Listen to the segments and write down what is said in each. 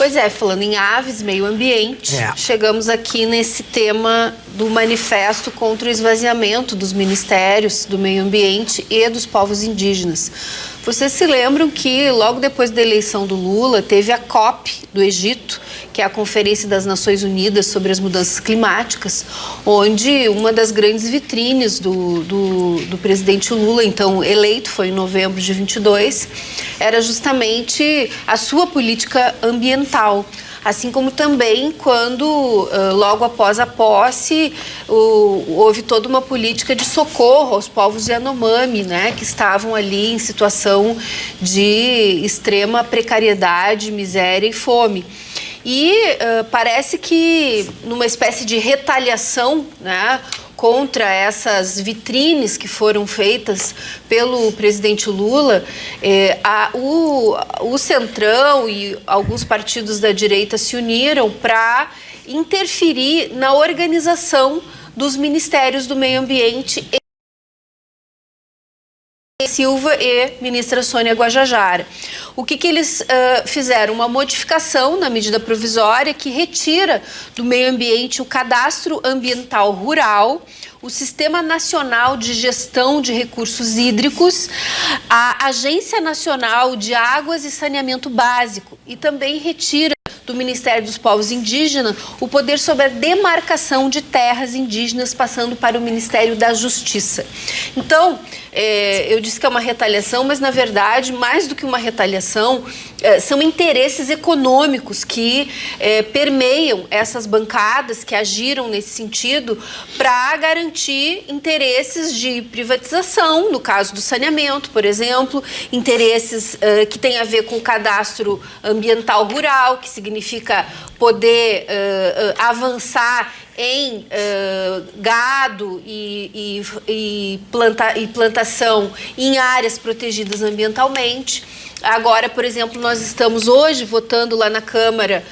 Pois é, falando em aves, meio ambiente, chegamos aqui nesse tema do manifesto contra o esvaziamento dos ministérios do meio ambiente e dos povos indígenas. Vocês se lembram que logo depois da eleição do Lula teve a COP do Egito, que é a Conferência das Nações Unidas sobre as Mudanças Climáticas, onde uma das grandes vitrines do presidente Lula, então eleito, foi em novembro de 22, era justamente a sua política ambiental. Assim como também quando, logo após a posse, houve toda uma política de socorro aos povos Yanomami, né, que estavam ali em situação de extrema precariedade, miséria e fome. E parece que, numa espécie de retaliação, né, contra essas vitrines que foram feitas pelo presidente Lula, o Centrão e alguns partidos da direita se uniram para interferir na organização dos ministérios do meio ambiente Silva e ministra Sônia Guajajara. O que eles fizeram? Uma modificação na medida provisória que retira do meio ambiente o cadastro ambiental rural, o Sistema Nacional de Gestão de Recursos Hídricos, a Agência Nacional de Águas e Saneamento Básico e também retira do Ministério dos Povos Indígenas o poder sobre a demarcação de terras indígenas, passando para o Ministério da Justiça. Então, eu disse que é uma retaliação, mas na verdade, mais do que uma retaliação, são interesses econômicos que permeiam essas bancadas que agiram nesse sentido para garantir interesses de privatização, no caso do saneamento, por exemplo, interesses que têm a ver com o cadastro ambiental rural, que significa poder avançar em gado e plantação em áreas protegidas ambientalmente. Agora, por exemplo, nós estamos hoje votando lá na Câmara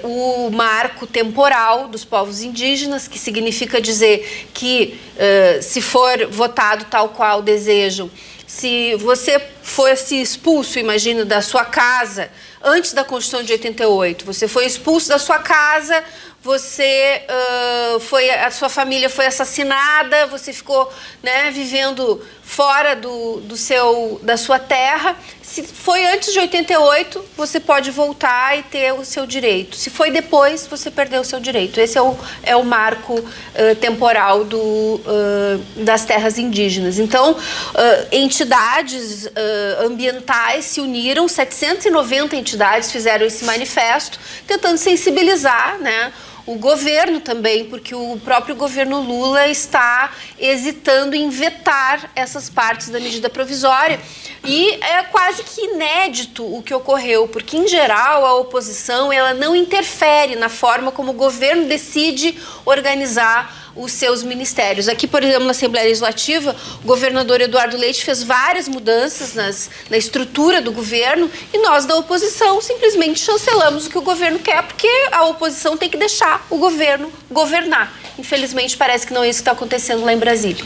o marco temporal dos povos indígenas, que significa dizer que, se for votado tal qual desejam, se você fosse expulso, imagina, da sua casa, antes da Constituição de 88, você foi expulso da sua casa, a sua família foi assassinada, você ficou, né, vivendo fora da sua terra. Se foi antes de 88, você pode voltar e ter o seu direito. Se foi depois, você perdeu o seu direito. Esse é o marco temporal das terras indígenas. Então, entidades ambientais se uniram, 790 entidades fizeram esse manifesto, tentando sensibilizar, né, o governo também, porque o próprio governo Lula está hesitando em vetar essas partes da medida provisória. E é quase que inédito o que ocorreu, porque, em geral, a oposição ela não interfere na forma como o governo decide organizar os seus ministérios. Aqui, por exemplo, na Assembleia Legislativa, o governador Eduardo Leite fez várias mudanças na estrutura do governo e nós, da oposição, simplesmente chancelamos o que o governo quer, porque a oposição tem que deixar o governo governar. Infelizmente, parece que não é isso que está acontecendo lá em Brasília.